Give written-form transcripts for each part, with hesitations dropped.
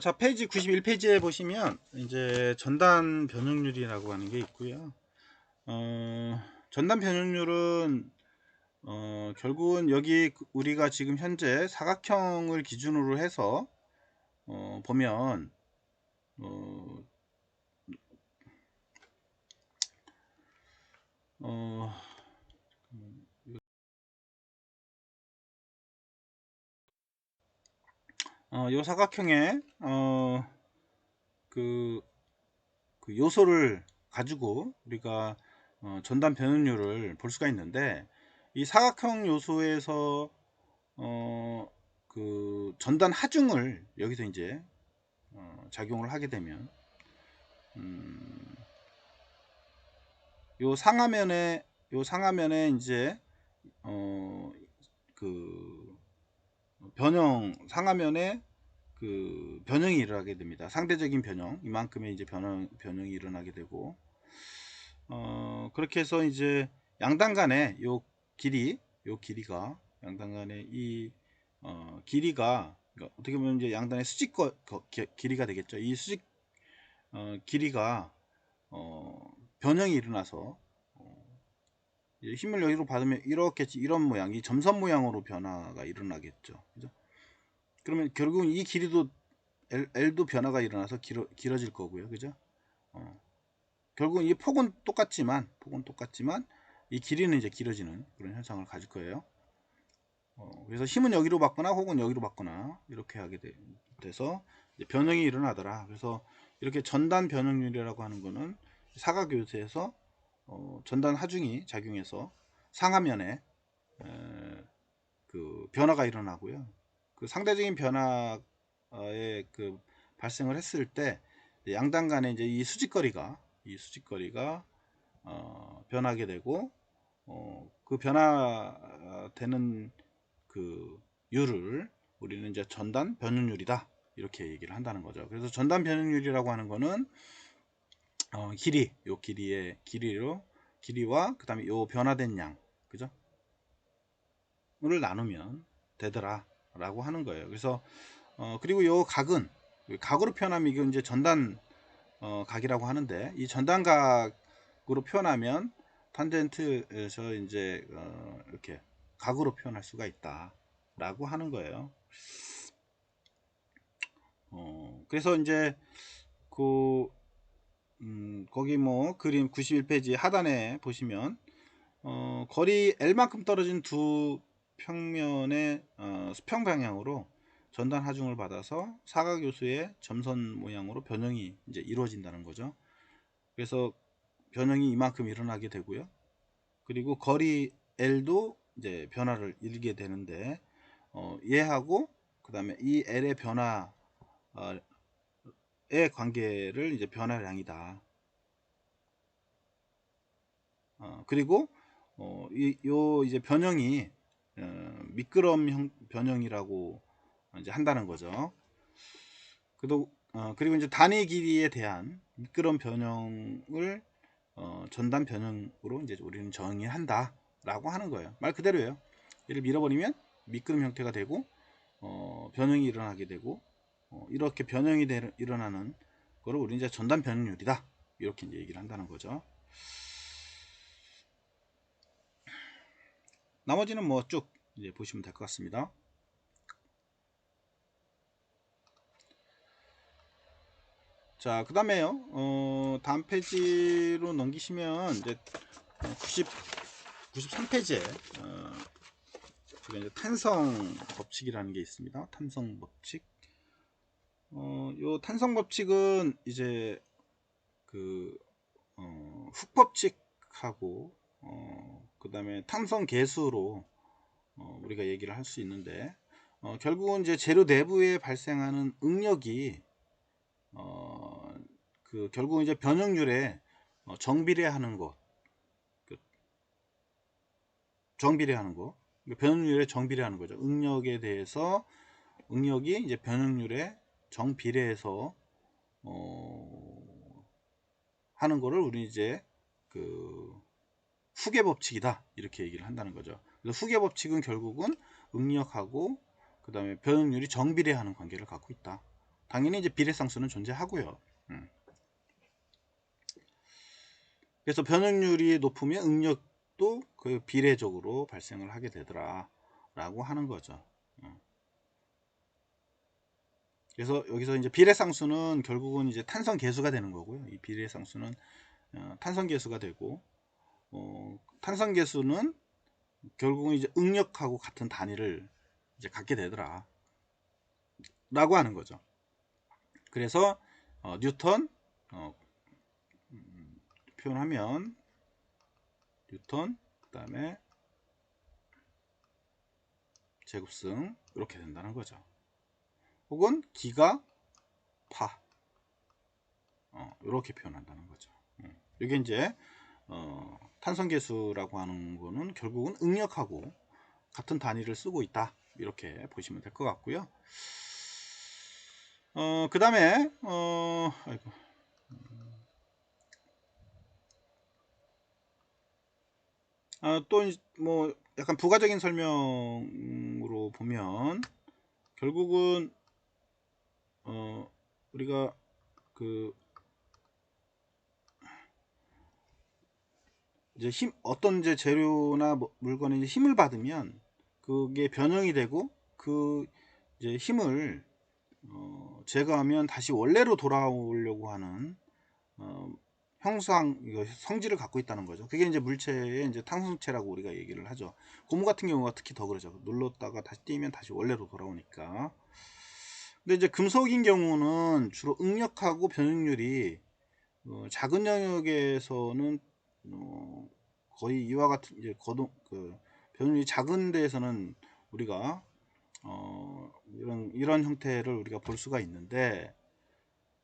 자, 페이지 91페이지에 보시면 이제 전단 변형률이라고 하는 게 있고요. 전단 변형률은 결국은 여기 우리가 지금 현재 사각형을 기준으로 해서 보면 어, 어, 요 사각형에 그, 그 요소를 가지고 우리가 전단 변형률을 볼 수가 있는데, 이 사각형 요소에서 그 전단 하중을 여기서 이제 작용을 하게 되면 요 상하면에 이제 그 변형 상하면에 그 변형이 일어나게 됩니다. 상대적인 변형, 이만큼의 이제 변형이 일어나게 되고, 그렇게 해서 이제 양단 간의 요 길이가 양단 간의 이 길이가, 그러니까 어떻게 보면 이제 양단의 수직 길이가 되겠죠. 이 수직 길이가 변형이 일어나서 힘을 여기로 받으면 이렇게 이런 모양, 이 점선 모양으로 변화가 일어나겠죠. 그죠? 그러면 결국은 이 길이도 L도 변화가 일어나서 길어질 거고요. 그죠? 결국은 이 폭은 똑같지만 이 길이는 이제 길어지는 그런 현상을 가질 거예요. 그래서 힘은 여기로 받거나 혹은 여기로 받거나 이렇게 하게 돼서 변형이 일어나더라. 그래서 이렇게 전단 변형률이라고 하는 거는 사각요소에서 전단 하중이 작용해서 상하면에 그 변화가 일어나고요. 그 상대적인 변화의 그 발생을 했을 때 양단 간에 이제 이 수직거리가 변하게 되고, 그 변화되는 그 율을 우리는 이제 전단 변형률이다 이렇게 얘기를 한다는 거죠. 그래서 전단 변형률이라고 하는 거는 요 길이와 그다음에 요 변화된 양, 그죠? 을 나누면 되더라 라고 하는 거예요. 그래서 그리고 요 각은 각으로 표현하면 이게 이제 전단 각이라고 하는데, 이 전단 각으로 표현하면 탄젠트에서 이제 이렇게 각으로 표현할 수가 있다 라고 하는 거예요. 그래서 이제 그 거기 뭐 그림 91페이지 하단에 보시면 거리 L만큼 떨어진 두 평면의 수평 방향으로 전단 하중을 받아서 사각요소의 점선 모양으로 변형이 이제 이루어진다는 거죠. 그래서 변형이 이만큼 일어나게 되고요. 그리고 거리 L도 이제 변화를 일게 되는데, 얘하고 그 다음에 이 L의 변화의 관계를 이제 변화량이다. 그리고 요 이제 변형이 미끄럼 변형이라고 이제 한다는 거죠. 그리고 이제 단위 길이에 대한 미끄럼 변형을 전단 변형으로 이제 우리는 정의한다라고 하는 거예요. 말 그대로예요. 얘를 밀어버리면 미끄럼 형태가 되고 변형이 일어나게 되고, 이렇게 변형이 일어나는 거를 우리는 이제 전단 변형률이다 이렇게 이제 얘기를 한다는 거죠. 나머지는 뭐 쭉 이제 보시면 될 것 같습니다. 자, 그 다음에요. 다음 페이지로 넘기시면 이제 93페이지에 이제 탄성 법칙이라는 게 있습니다. 탄성 법칙. 요 탄성 법칙은 이제 그 훅 법칙하고 그 다음에 탄성 계수로 우리가 얘기를 할 수 있는데, 결국은 이제 재료 내부에 발생하는 응력이 그 결국은 이제 변형률에 정비례하는 것, 그 정비례하는 거, 변형률에 정비례하는 거죠. 응력이 이제 변형률에 정비례해서 하는 거를 우리 이제 그 후계 법칙이다 이렇게 얘기를 한다는 거죠. 그래서 후계 법칙은 결국은 응력하고 그 다음에 변형률이 정비례하는 관계를 갖고 있다 당연히 이제 비례상수는 존재하고요. 그래서 변형률이 높으면 응력도 그 비례적으로 발생을 하게 되더라 라고 하는 거죠. 그래서 여기서 이제 비례상수는 결국은 이제 탄성계수가 되는 거고요. 이 비례상수는 탄성계수가 되고, 탄성계수는 결국은 이제 응력하고 같은 단위를 이제 갖게 되더라 라고 하는 거죠. 그래서 뉴턴 표현하면 뉴턴 그 다음에 제곱승 이렇게 된다는 거죠. 혹은 기가 파 이렇게 표현한다는 거죠. 이게 이제 탄성계수라고 하는 거는 결국은 응력하고 같은 단위를 쓰고 있다 이렇게 보시면 될 것 같고요. 그 다음에 또 뭐 약간 부가적인 설명으로 보면 결국은 우리가 그 이제 어떤 이제 재료나 물건에 이제 힘을 받으면 그게 변형이 되고 그 이제 힘을 제거하면 다시 원래로 돌아오려고 하는 형상, 성질을 갖고 있다는 거죠. 그게 이제 물체의 이제 탄성체라고 우리가 얘기를 하죠. 고무 같은 경우가 특히 더 그러죠. 눌렀다가 다시 띄면 다시 원래로 돌아오니까. 근데 이제 금속인 경우는 주로 응력하고 변형률이 작은 영역에서는 거의 이와 같은 이제 변형률이 작은 데에서는 우리가 이런 형태를 우리가 볼 수가 있는데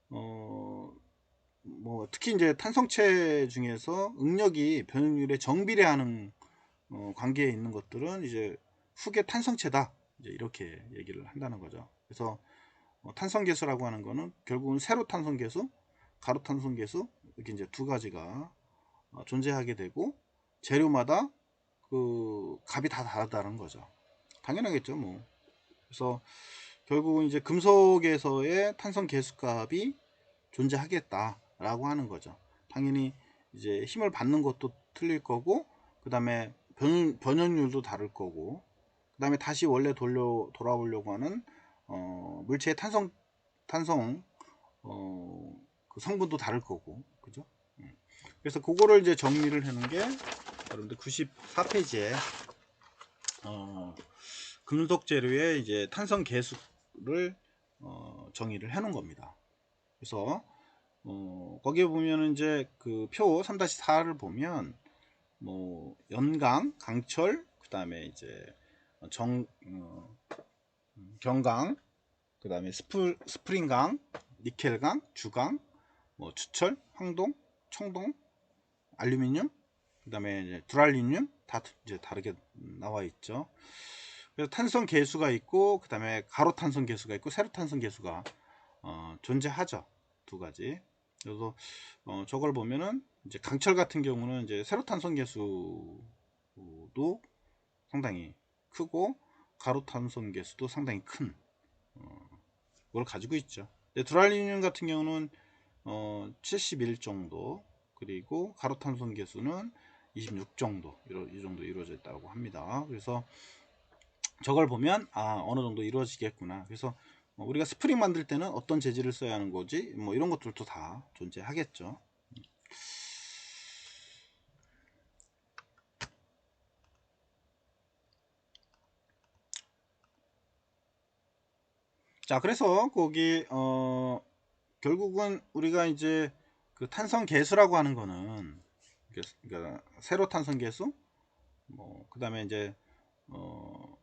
뭐 특히 이제 탄성체 중에서 응력이 변형률에 정비례하는 관계에 있는 것들은 이제 후계 탄성체다 이제 이렇게 얘기를 한다는 거죠. 그래서 탄성계수라고 하는 거는 결국은 세로 탄성계수, 가로 탄성계수 이렇게 이제 두 가지가 존재하게 되고 재료마다 그 값이 다 다르다는 거죠. 당연하겠죠, 뭐. 그래서 결국은 이제 금속에서의 탄성 계수값이 존재하겠다라고 하는 거죠. 당연히 이제 힘을 받는 것도 틀릴 거고, 그 다음에 변형률도 다를 거고, 그 다음에 다시 원래 돌아오려고 하는 물체의 탄성 그 성분도 다를 거고, 그죠? 그래서 그거를 이제 정리를 하는 게 여러분들 94페이지에 금속 재료의 이제 탄성 계수를 정의를 해 놓은 겁니다. 그래서 거기에 보면은 이제 그 표 3-4를 보면 뭐 연강, 강철, 그 다음에 이제 경강, 그 다음에 스프링강, 니켈강, 주강, 뭐 주철, 황동, 청동, 알루미늄, 그 다음에 이제 두랄리늄 다 이제 다르게 나와 있죠. 그래서 탄성 계수가 있고, 그 다음에 가로 탄성 계수가 있고, 세로 탄성 계수가 존재하죠. 두 가지. 그래서 저걸 보면은 이제 강철 같은 경우는 이제 세로 탄성 계수도 상당히 크고, 가로 탄성 계수도 상당히 큰 걸 가지고 있죠. 두랄리늄 같은 경우는 71 정도, 그리고 가로 탄성 계수는 26 정도, 이 정도 이루어져 있다고 합니다. 그래서 저걸 보면 어느 정도 이루어지겠구나. 그래서 우리가 스프링 만들 때는 어떤 재질을 써야 하는 거지, 뭐 이런 것들도 다 존재하겠죠. 자, 그래서 거기 결국은 우리가 이제 그 탄성 계수라고 하는 거는, 그러니까 세로 탄성 계수, 뭐 그다음에 이제 뭐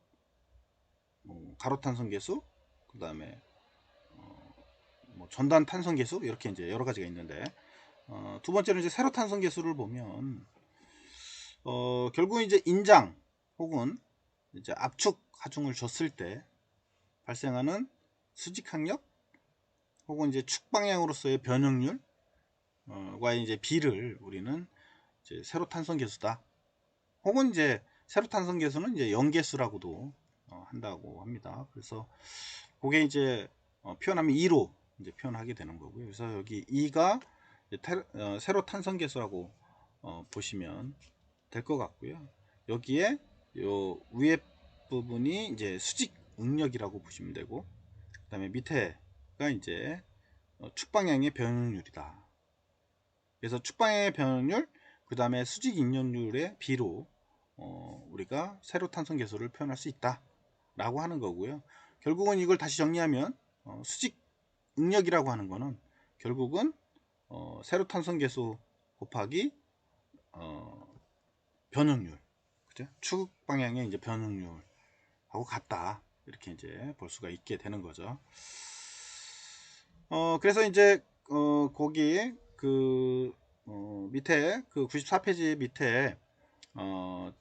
가로 탄성 계수, 그다음에 뭐 전단 탄성 계수, 이렇게 이제 여러 가지가 있는데, 두 번째는 이제 세로 탄성 계수를 보면 결국은 이제 인장 혹은 이제 압축 하중을 줬을 때 발생하는 수직항력 혹은 이제 축 방향으로서의 변형률 과의 이제 비를 우리는 이제 세로 탄성 계수다. 혹은 이제 세로 탄성 계수는 이제 연계수라고도 한다고 합니다. 그래서 그게 이제 표현하면 2로 이제 표현하게 되는 거고요. 그래서 여기 2가 세로 탄성 계수라고 보시면 될 것 같고요. 여기에 요 위에 부분이 이제 수직 응력이라고 보시면 되고, 그 다음에 밑에가 이제 축방향의 변응률이다. 그래서 축방향의 변응률, 그 다음에 수직 응력률의 비로 우리가 세로 탄성 계수를 표현할 수 있다 라고 하는 거고요. 결국은 이걸 다시 정리하면 수직 응력이라고 하는 거는 결국은 세로 탄성 계수 곱하기 변응률, 그죠? 축 방향의 이제 변응률하고 같다, 이렇게 이제 볼 수가 있게 되는 거죠. 그래서 이제 거기 그 밑에 그 94페이지 밑에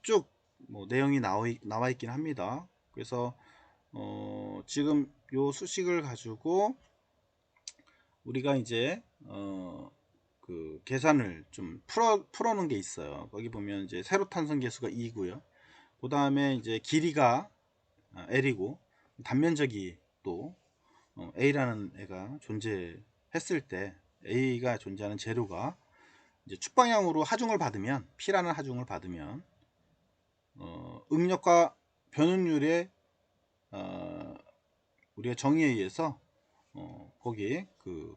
쭉 뭐 내용이 나와 있긴 합니다. 그래서 지금 요 수식을 가지고 우리가 이제 그 계산을 좀 풀어놓은 게 있어요. 거기 보면 이제 세로 탄성 계수가 2고요. 그 다음에 이제 길이가 L이고, 단면적이 또 A라는 애가 존재했을 때, A가 존재하는 재료가 이제 축방향으로 하중을 받으면, P라는 하중을 받으면 응력과 변응률의 우리가 정의에 의해서 거기에 그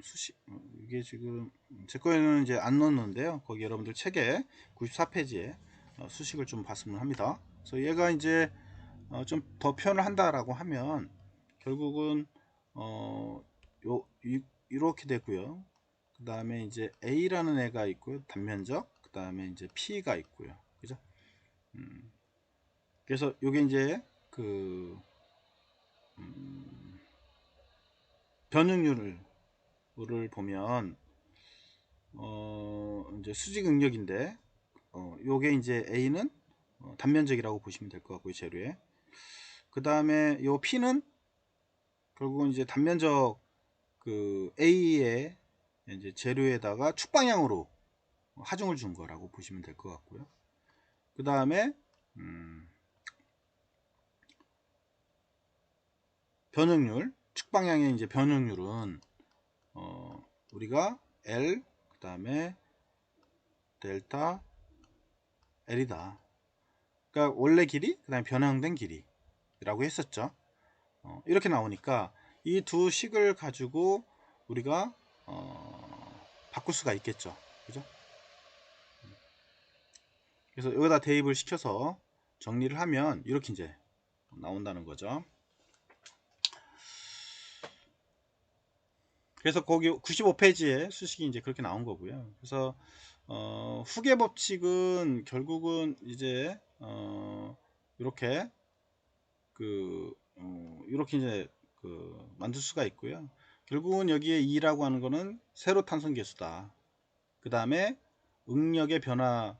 수식, 이게 지금 제 거에는 이제 안 넣었는데요. 거기 여러분들 책에 94페이지에 수식을 좀 봤으면 합니다. 그래서 얘가 이제 좀 더 표현을 한다라고 하면 결국은 이렇게 되고요. 그 다음에 이제 A라는 애가 있고요. 단면적. 그 다음에 이제 P가 있고요. 그죠? 그래서 이게 이제 그 변응률을 보면 이제 수직 응력인데 요게 이제 A는 단면적이라고 보시면 될 것 같고요. 재료에. 그 다음에 요 P는 결국은 이제 단면적 그 A의 이제 재료에다가 축방향으로 하중을 준 거라고 보시면 될 것 같고요. 그 다음에 변응률, 축방향의 이제 변응률은 우리가 L, 그 다음에 델타 L이다. 그러니까 원래 길이, 그 다음에 변형된 길이라고 했었죠. 이렇게 나오니까 이 두 식을 가지고 우리가 바꿀 수가 있겠죠. 그죠? 그래서 여기다 대입을 시켜서 정리를 하면 이렇게 이제 나온다는 거죠. 그래서 거기 95페이지에 수식이 이제 그렇게 나온 거고요. 그래서 후계 법칙은 결국은 이제 이렇게 이렇게 이제 만들 수가 있고요. 결국은 여기에 2라고 하는 거는 세로 탄성 계수다. 그 다음에 응력의 변화,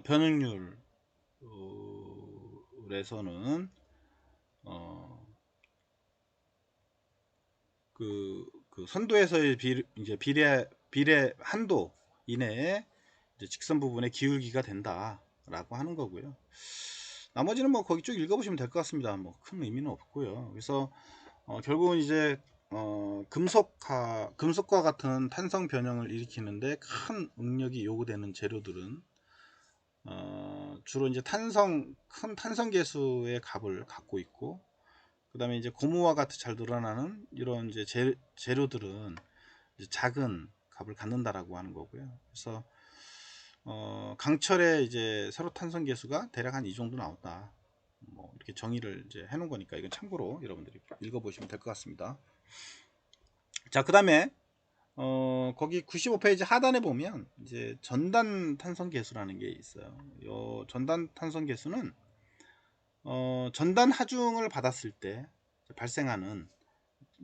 변응률에서는 그 선도에서의 이제 비례 한도 이내에 이제 직선 부분의 기울기가 된다라고 하는 거고요. 나머지는 뭐 거기 쭉 읽어보시면 될 것 같습니다. 뭐 큰 의미는 없고요. 그래서 결국은 이제 금속과 같은 탄성 변형을 일으키는데 큰 응력이 요구되는 재료들은 주로 이제 큰 탄성 계수의 값을 갖고 있고, 그 다음에 이제 고무와 같이 잘 드러나는 이런 이제 재료들은 이제 작은 값을 갖는다라고 하는 거고요. 그래서 강철의 이제 세로 탄성 계수가 대략 한 이 정도 나온다. 뭐 이렇게 정의를 이제 해놓은 거니까 이건 참고로 여러분들이 읽어보시면 될 것 같습니다. 자, 그 다음에 거기 95페이지 하단에 보면 이제 전단 탄성 계수라는 게 있어요. 요 전단 탄성 계수는 전단 하중을 받았을 때 발생하는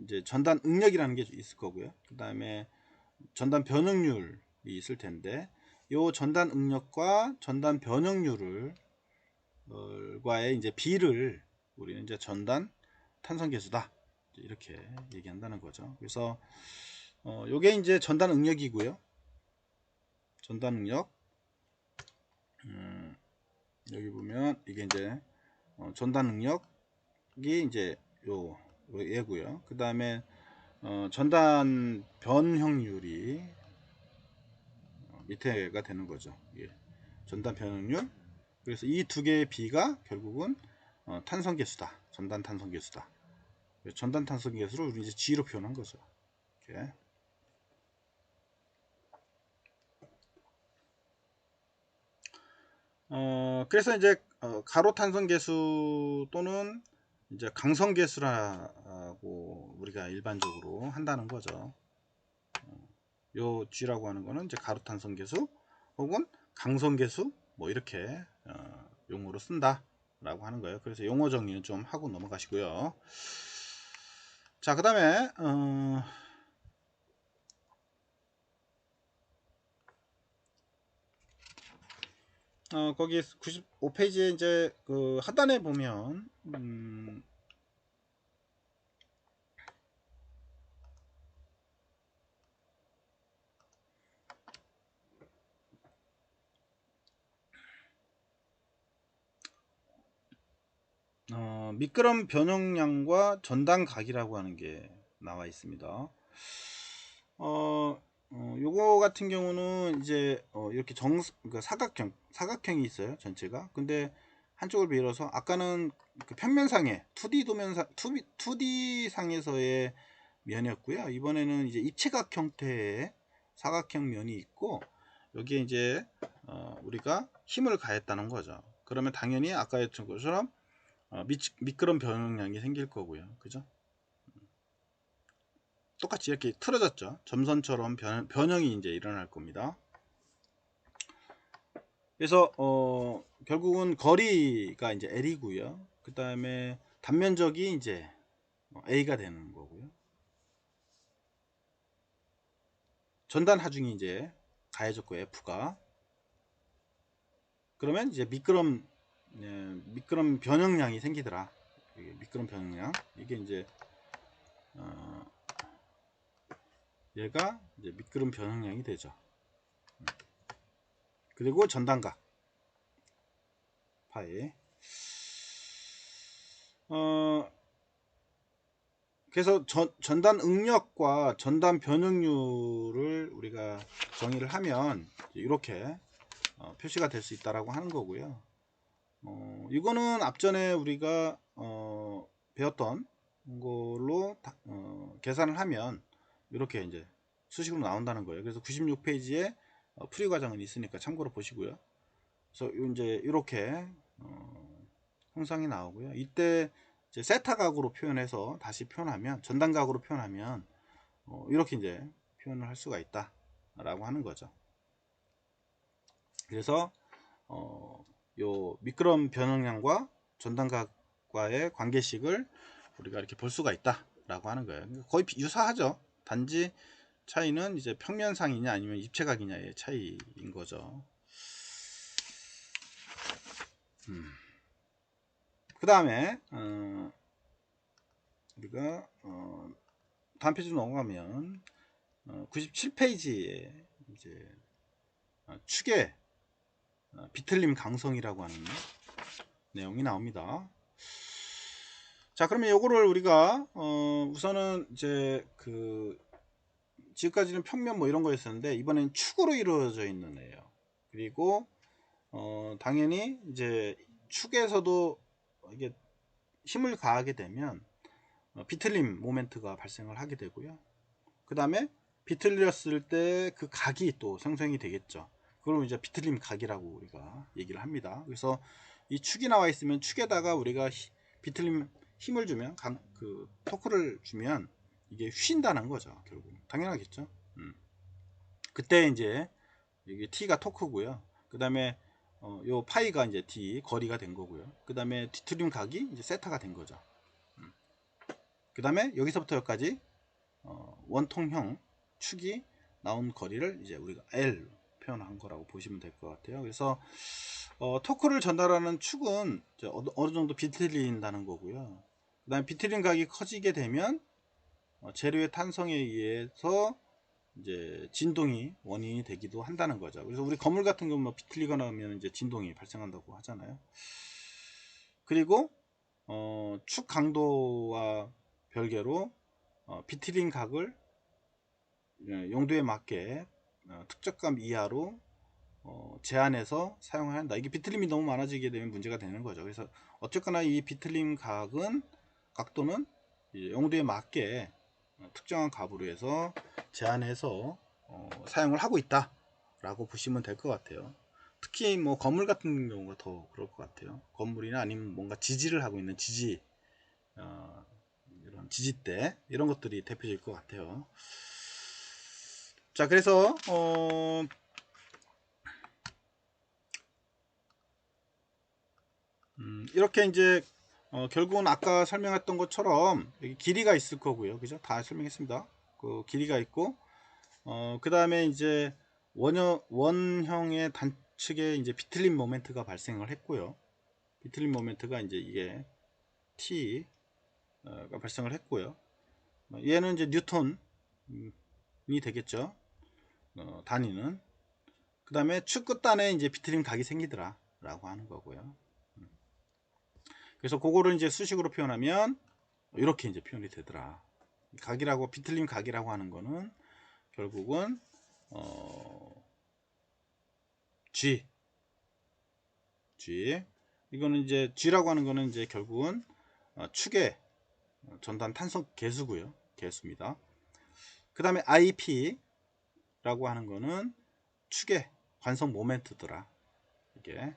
이제 전단 응력이라는 게 있을 거고요. 그 다음에 전단 변응률이 있을 텐데, 요 전단 응력과 전단 변응률을 과의 이제 비를 우리는 이제 전단 탄성 계수다, 이렇게 얘기한다는 거죠. 그래서 요게 이제 전단 응력이고요. 전단 응력, 여기 보면 이게 이제 전단 응력이 이제 얘고요. 그 다음에 전단 변형률이 밑에가 되는 거죠. 예. 전단 변형률. 그래서 이 두 개의 비가 결국은 탄성계수다. 전단 탄성계수다. 전단 탄성계수를 우리 이제 G로 표현한 거죠. 이렇게. 그래서 이제 가로 탄성계수 또는 이제 강성계수라고 우리가 일반적으로 한다는 거죠. 요 G라고 하는 거는 이제 가로 탄성계수 혹은 강성계수 뭐 이렇게 용어로 쓴다 라고 하는 거예요. 그래서 용어 정리는 좀 하고 넘어가시고요. 자, 그 다음에 거기 95페이지에 이제 그 하단에 보면 미끄럼 변형량과 전단각이라고 하는 게 나와 있습니다. 요거 같은 경우는 이제 이렇게 그러니까 사각형이 있어요, 전체가. 근데 한쪽을 밀어서 아까는 그 평면상에 2D 도면상 2D 상에서의 면이었고요. 이번에는 이제 입체각 형태의 사각형 면이 있고 여기에 이제 우리가 힘을 가했다는 거죠. 그러면 당연히 아까 했던 것처럼 미끄럼 변형량이 생길 거고요. 그죠? 똑같이 이렇게 틀어졌죠. 점선처럼 변형이 이제 일어날 겁니다. 그래서 결국은 거리가 이제 L이고요. 그 다음에 단면적이 이제 A가 되는 거고요. 전단 하중이 이제 가해졌고 F가 그러면 이제 미끄럼 변형량이 생기더라. 미끄럼 변형량 이게 이제 얘가 이제 미끄럼 변형량이 되죠. 그리고 전단각 파이 그래서 전단 응력과 전단 변형률을 우리가 정의를 하면 이렇게 표시가 될 수 있다라고 하는 거고요. 이거는 앞전에 우리가 배웠던 걸로 계산을 하면 이렇게 이제 수식으로 나온다는 거예요. 그래서 96페이지에 풀이 과정은 있으니까 참고로 보시고요. 그래서 이제 이렇게 형상이 나오고요. 이때 이제 세타각으로 표현해서 다시 표현하면 전단각으로 표현하면 이렇게 이제 표현을 할 수가 있다 라고 하는 거죠. 그래서 요 미끄럼 변형량과 전단각과의 관계식을 우리가 이렇게 볼 수가 있다 라고 하는 거예요. 거의 유사하죠. 단지 차이는 이제 평면상이냐 아니면 입체각이냐의 차이인 거죠. 그 다음에 우리가 다음 페이지로 넘어가면 97페이지에 이제 축의 비틀림 강성이라고 하는 내용이 나옵니다. 자, 그러면 요거를 우리가 우선은 이제 지금까지는 평면 뭐 이런 거였었는데 이번엔 축으로 이루어져 있는 애예요. 그리고 당연히 이제 축에서도 이게 힘을 가하게 되면 비틀림 모멘트가 발생을 하게 되고요. 그 다음에 비틀렸을 때 그 각이 또 생성이 되겠죠. 그걸 이제 비틀림 각이라고 우리가 얘기를 합니다. 그래서 이 축이 나와 있으면 축에다가 우리가 비틀림 힘을 주면 그 토크를 주면 이게 휜다는 거죠. 결국 당연하겠죠. 그때 이제 이게 T가 토크고요. 그 다음에 요 파이가 이제 D 거리가 된 거고요. 그 다음에 비틀림 각이 이제 세타가 된 거죠. 그 다음에 여기서부터 여기까지 원통형 축이 나온 거리를 이제 우리가 L 표현한 거라고 보시면 될 것 같아요. 그래서 토크를 전달하는 축은 이제 어느 정도 비틀린다는 거고요. 그 다음에 비틀린 각이 커지게 되면 재료의 탄성에 의해서 이제 진동이 원인이 되기도 한다는 거죠. 그래서 우리 건물 같은 경우 뭐 비틀리거나 하면 이제 진동이 발생한다고 하잖아요. 그리고 축 강도와 별개로 비틀린 각을 용도에 맞게 특적감 이하로 제한해서 사용해야 한다. 이게 비틀림이 너무 많아지게 되면 문제가 되는 거죠. 그래서 어쨌거나 이 비틀림 각도는 용도에 맞게 특정한 값으로 해서 제한해서 사용을 하고 있다 라고 보시면 될 것 같아요. 특히 뭐 건물 같은 경우가 더 그럴 것 같아요. 건물이나 아니면 뭔가 지지를 하고 있는 지지 이런 지지대 이런 것들이 대표적일 것 같아요. 자, 그래서 이렇게 이제 결국은 아까 설명했던 것처럼 여기 길이가 있을 거고요. 그죠? 다 설명했습니다. 그 길이가 있고 그 다음에 이제 원형의 단축에 이제 비틀림 모멘트가 발생을 했고요. 비틀림 모멘트가 이제 이게 T가 발생을 했고요. 얘는 이제 뉴턴이 되겠죠. 단위는. 그 다음에 축 끝단에 이제 비틀림 각이 생기더라 라고 하는 거고요. 그래서 그거를 이제 수식으로 표현하면 이렇게 이제 표현이 되더라. 각이라고 비틀림 각이라고 하는 거는 결국은 G 이거는 이제 G라고 하는 거는 이제 결국은 축의 전단 탄성 계수고요. 계수입니다. 그 다음에 IP라고 하는 거는 축의 관성 모멘트더라. 이게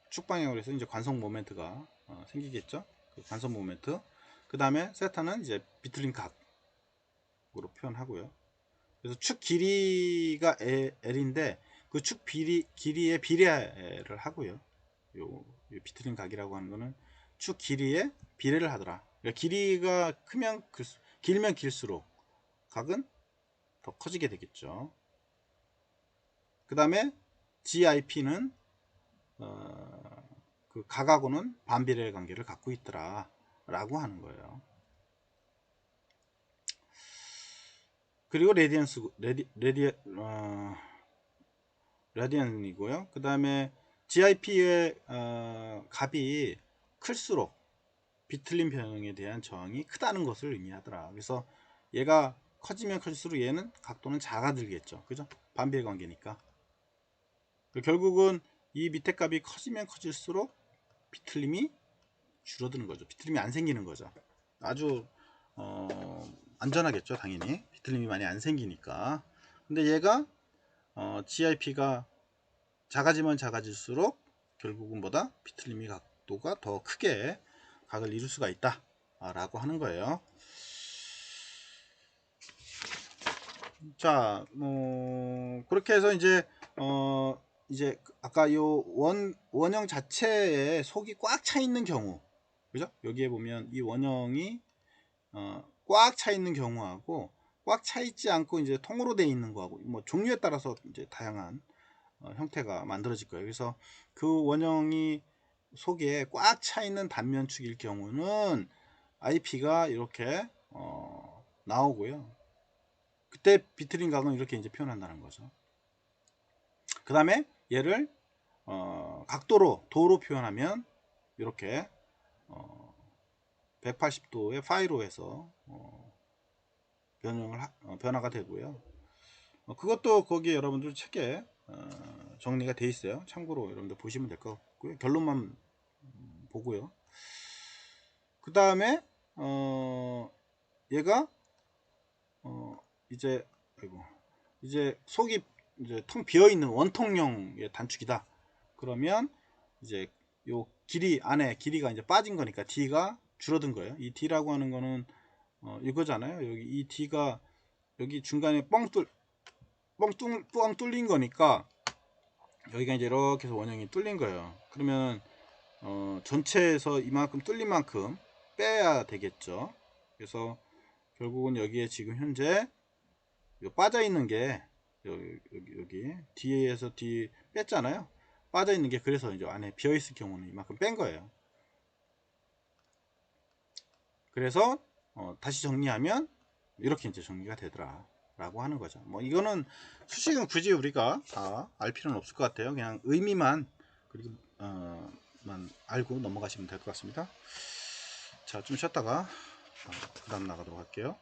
축 방향으로 해서 이제 관성 모멘트가 생기겠죠. 그 관성 모멘트. 그 다음에 세타는 이제 비틀림 각으로 표현하고요. 그래서 축 길이가 L인데 그 축 길이에 비례를 하고요. 요 비틀림 각이라고 하는 거는 축 길이에 비례를 하더라. 그러니까 길이가 길면 길수록 각은 더 커지게 되겠죠. 그 다음에 GIP는 그 각하고는 반비례 관계를 갖고 있더라 라고 하는 거예요. 그리고 라디안이고요. 그 다음에 GIP의 값이 클수록 비틀림 변형에 대한 저항이 크다는 것을 의미하더라. 그래서 얘가 커지면 클수록 얘는 각도는 작아들겠죠. 그죠? 반비례 관계니까. 결국은 이 밑에 값이 커지면 커질수록 비틀림이 줄어드는 거죠. 비틀림이 안 생기는 거죠. 아주 안전하겠죠. 당연히 비틀림이 많이 안 생기니까. 근데 얘가 GIP가 작아지면 작아질수록 결국은 보다 비틀림이 각도가 더 크게 각을 이룰 수가 있다 라고 하는 거예요. 자, 그렇게 해서 이제 아까 요 원형 자체에 속이 꽉 차 있는 경우, 그죠? 여기에 보면 이 원형이 꽉 차 있는 경우하고 꽉 차 있지 않고 이제 통으로 되어 있는 거하고 뭐 종류에 따라서 이제 다양한 형태가 만들어질 거예요. 그래서 그 원형이 속에 꽉 차 있는 단면축일 경우는 IP가 이렇게 나오고요. 그때 비틀린 각은 이렇게 이제 표현한다는 거죠. 그 다음에 얘를 도로 표현하면 이렇게 180도의 파이로 해서 변화가 되고요. 그것도 거기에 여러분들 책에 정리가 돼 있어요. 참고로 여러분들 보시면 될 것 같고요. 결론만 보고요. 그 다음에 얘가 이제 속이 이제 텅 비어 있는 원통형의 단축이다. 그러면 이제 요 안에 길이가 이제 빠진 거니까 D가 줄어든 거예요. 이 D라고 하는 거는 이거잖아요. 여기 이 D가 여기 중간에 뻥 뚫린 거니까 여기가 이제 이렇게 해서 원형이 뚫린 거예요. 그러면 전체에서 이만큼 뚫린 만큼 빼야 되겠죠. 그래서 결국은 여기에 지금 현재 빠져 있는 게 여기 뒤에서 뒤 뺐잖아요. 빠져 있는 게 그래서 이제 안에 비어 있을 경우는 이만큼 뺀 거예요. 그래서 다시 정리하면 이렇게 이제 정리가 되더라 라고 하는 거죠. 뭐 이거는 수식은 굳이 우리가 다 알 필요는 없을 것 같아요. 그냥 의미만 그리고 정도만 알고 넘어가시면 될 것 같습니다. 자, 좀 쉬었다가 그 다음 나가도록 할게요.